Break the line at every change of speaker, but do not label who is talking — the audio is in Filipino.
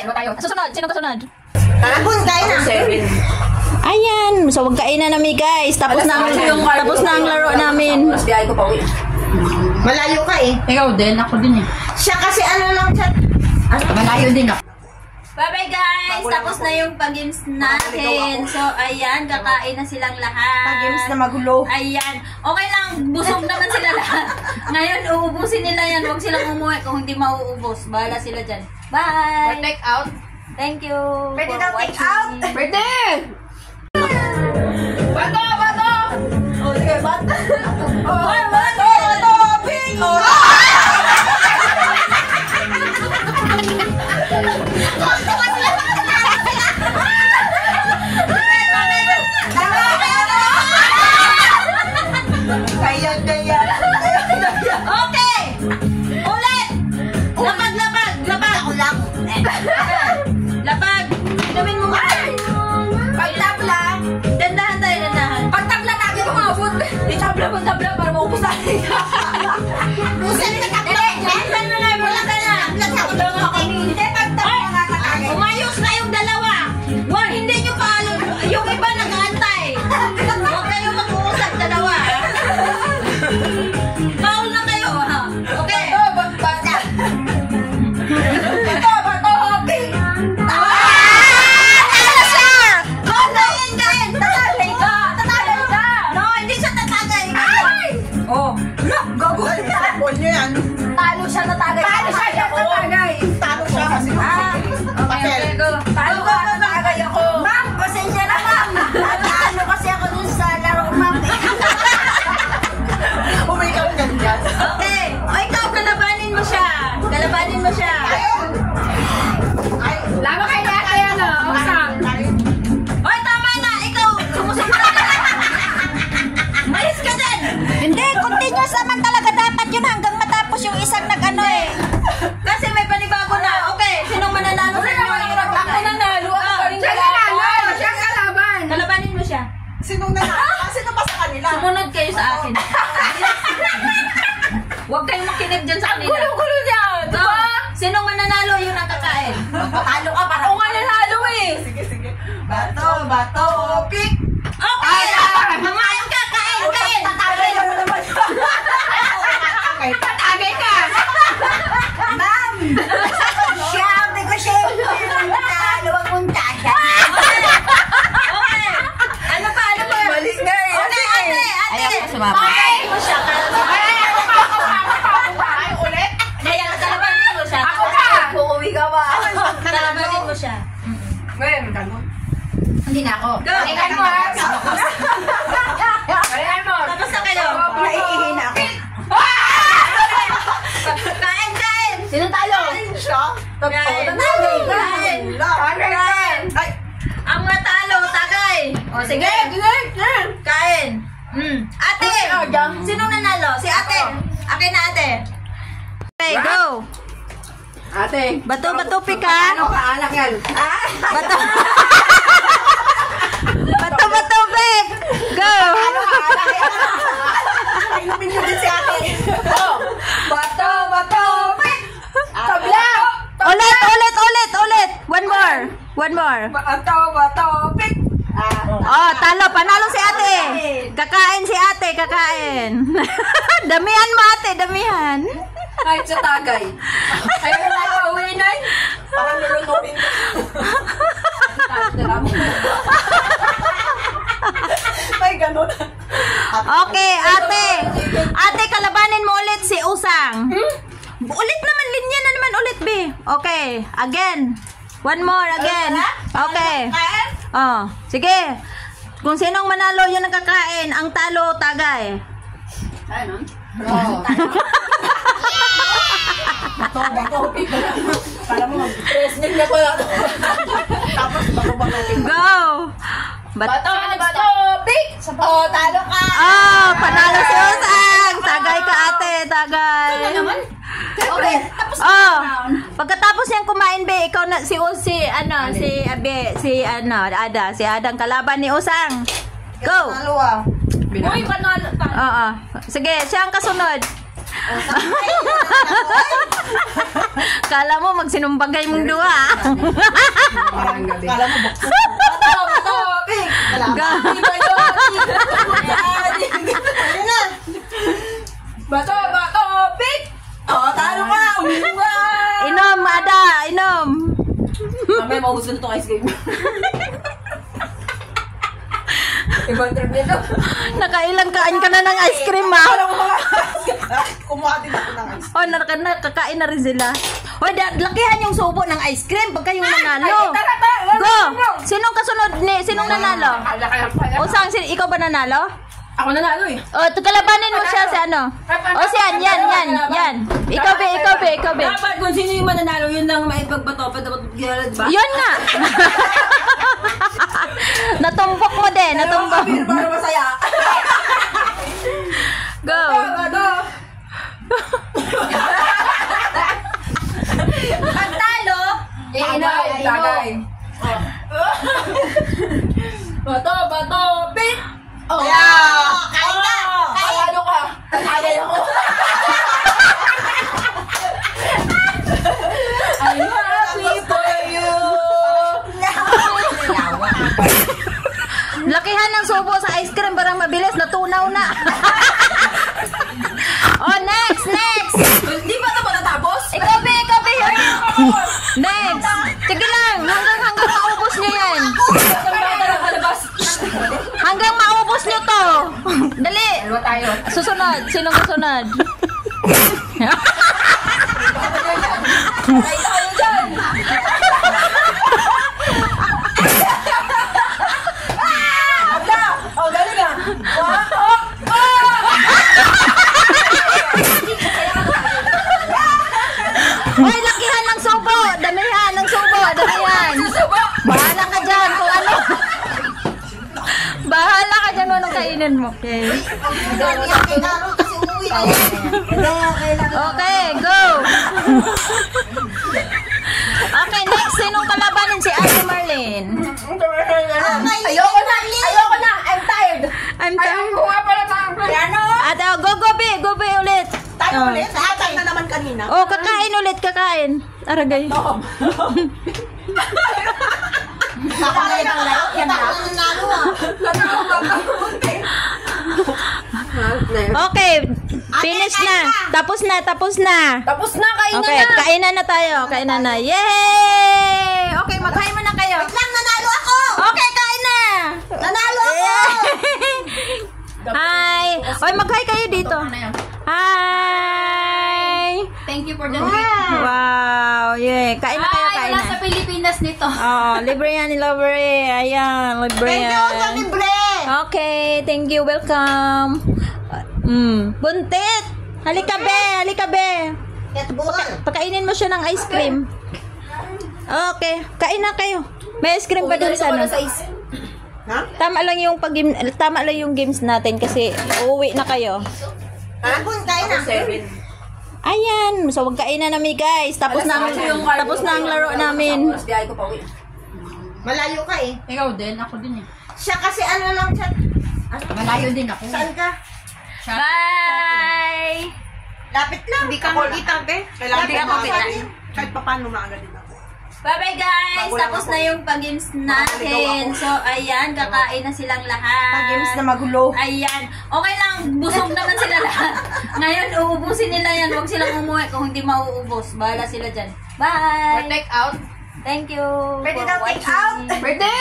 Dalawa tayo. Susunod. Sino kasunod?
Talabon, kain na.
7. Ayan. So, magkain na namin guys. Tapos na ang laro namin.
Mas biyahe ko pa uwi.
Malayo ka eh.
Ikaw din. Ako din eh.
Siya kasi ano lang siya.
Malayo din ako.
Bye-bye guys! Tapos na yung pag-games natin. So, ayan, kakain na silang lahat.
Pag-games na magulo.
Ayan. Okay lang, busog naman sila lahat. Ngayon, uubusin nila yan. Huwag silang umuwi kung hindi mauubos. Bahala sila dyan. Bye!
Take out.
Thank you
Pwede
for
daw take out.
watching.
Pwede! Bato! Bato!
Oh, sige, bato.
Bato!
Pink! Kaya.
Okay! Ulit! Lapag, lapag, lapag!
Ako lang.
Lapag! Inumin mo nga!
Pagtabla.
Dandahan tayo, dandahan.
Pagtabla natin umabot.
Tabla para maubos natin.
Busan ka tabla.
Bilisan mo na, bilisan na!
Hindi, pagtabla nga katagay.
Umayos na yung dalawa! Wag, hindi nyo pa alam. Yung iba nag-aantay. Huwag kayo mag-uusap dalawa. Paul na kayo, ha? Okay.
Talo siya natagay.
Talo siya kasi.
Okay, go. Talo ka natagay ako.
Ma'am, pasensya na ma'am. Ano kasi ako dun sa laro ma'am. Umigaw ka dyan.
Okay. O ikaw, kalabanin mo siya. Kalabanin mo siya.
Lama kayo na kaya no?
Oy, tama na. Ikaw, sumusunod ka na. Malis ka din.
Hindi, continuous naman talaga dapat yun hanggang matapos yung isang nag-ano eh.
Kasi may panibago na. Okay, sinong mananalo sa inyo?
Ako nanalo. Ako pa rin kalaban. Siya kalaban.
Kalabanin mo siya.
Sinong sino pa sa kanila?
Sumunod kayo sa akin. Huwag kayong makinig dyan sa kanila.
Gulo-gulo niya. Diba?
Sinong mananalo yun ang kakain?
Patalo ka para.
Oo nga nanalo eh.
Sige. Bato, pick.
Okay! Mamain ka! Kain!
Tatagay mo naman.
Patagay ka.
Ma'am! Sabi ko siya yung luwag mong taga.
Okay! Ano pa?
Mali nga eh.
Ate!
Ayaw ko sumama.
Kalabanin mo siya.
Ay, ulit.
Kaya kalabanin mo siya.
Ako pa.
Uuwi ka ba?
Kalabanin mo siya.
Ngayon, gano'n.
Hindi na ako.
Galingan mo ha. Galingan mo.
Tapos na kayo.
Naiihin ako.
Kain!
Sino talo?
Siya?
Kain!
Kain!
Kain!
Ay!
Ang matalo, tagay! O sige! Kain! Ate! Sinong nanalo? Si ate! Akin na ate! Okay, go!
Ate.
Bato, pika!
Ano kaanak yan?
Bato! Bato, pik! Go!
Inumin mo din si ate.
Bato, pick! Tabla!
Ulit! One more!
Bato, pick!
Oh, talo! Panalo si ate! Kakain si ate! Damihan mo ate! Damihan!
Kahit sa tagay. Ayaw na tayo pauwi na eh.
Parang nilunupin ko. Ay, ganun.
Okay, ate! Ate, kalabanin mo ulit si Usang. Ulit naman, linya na naman ulit, B. Okay, again. One more, again. Okay. Oh, sige. Kung sinong manalo yung nakakain, ang talo, tagay.
Ano? Oo. Bato, pick. Para mo mag-wrestling na ko.
Tapos, bato-bato.
Go!
Bato, pick! Oh, talo ka!
Oh, panalo si Usang! Tagay ka, ate, tagay.
Okay, tapos
Oh, pagkatapos niyang kumain, be, ikaw na, si Ada ang kalaban ni Usang. Go!
Talo ah.
Uy, panalo.
Oo. Sige, siya ang kasunod. Kala mo magsinumbagay mong duwa.
Parang gabi.
Kala mo bukso.
Bato, pik! Oh, talo ka! Uminom ka!
Inom, Ada, inom.
Mamaya mahusun itong ice cream. Ibang trip nito.
Nakailang kaan ka na ng ice cream, ah.
Alam mo mga kumuha din ako ng ice
Oh, nakakain na rin sila. Hoy, lakihan yung subo ng ice cream pagka yung nanalo. Go! Sinong kasunod ni? Sinong nanalo? Usang, ikaw ba nanalo?
Ako nanalo eh.
Oh, kalabanin mo siya si ano? O siyan, yan. Ikaw be.
Dapat kung sino yung mananalo, yun lang maipagbato. Dapat ba?
Yun nga. Natumbok mo din, natumbok.
Para masaya.
Go.
Bato!
Pagtalo,
Tagay. Bato, pik! Oh,
kain ka!
Panalo ka! Tagay ako! I'm happy for you!
Lakihan ng subo sa ice cream para mabilis, natunaw na. Oh, next.
Hindi ba ito matatapos?
Ikaw be. Next. Sige lang, hanggang maubos niyo yan. Hanggang maubos niyo to. Dali.
Dalawa tayo.
Susunod. Sinong susunod?
Ay, tayo dyan! Oh, galing ah!
Hoy, lakihan ng subo. Damihan ng subo. Bahala ka dyan kung ano. Bahala ka dyan kung anong kainin mo. Okay.
kasi umuwi na yan.
Okay, go. Okay, next. Sinong kalabanin? Si Ate Marlene.
Ayoko na! I'm tired!
I'm tired.
Ayaw ko nga pala sa piano!
Ate, oh, go be ulit.
Tayo ulit. Atay na naman kanina.
Oh, kakain ulit, kakain. Aragay.
Kakagay ng laro. Yan na. Nanalo ah.
Okay, finish na. Tapos na.
Tapos na! Kain
Okay,
na!
kainan na tayo. Kainan na. Yay! Okay, mag-hi mo na kayo.
Wait lang, nanalo ako.
Okay, kain na.
Nanalo ako.
Hi. Oy, mag-hi kayo dito. Hi.
Thank you for the treat.
Wow, yeah. Kain na kayo, kain
Wala
na.
sa Pilipinas nito.
Oh, libre yan, libre. Ayan, libre
Thank you sa
yan.
libre.
Okay, thank you. Welcome. Buntit. Halika be.
Netball.
Pakainin mo siya ng ice cream. Okay, kain na kayo. May ice cream pa dun sa ano.
Ha?
Tama lang yung games natin kasi uuwi na kayo.
Bun, kain na.
Ayan, so magkain na namin guys. Tapos na ang laro namin.
Biyahe ko pa uwi.
Malayo ka eh.
Ikaw din, ako din eh.
Siya kasi ano lang siya.
Malayo din ako.
Saan ka?
Bye!
Lapit lang. Hindi ka makita, be.
Hindi ka makita.
Kahit pa paano maagad din ako.
Bye-bye guys! Tapos na yung pag-games natin. So, ayan, kakain na silang lahat.
Pag-games na magulo.
Ayan. Okay lang, busog naman sila lahat. Ngayon, uubusin nila yan. Huwag silang umuwi kung hindi mauubos. Bahala sila dyan. Bye!
Take out.
Thank you
Pwede
for
daw take out.
watching.
Pwede!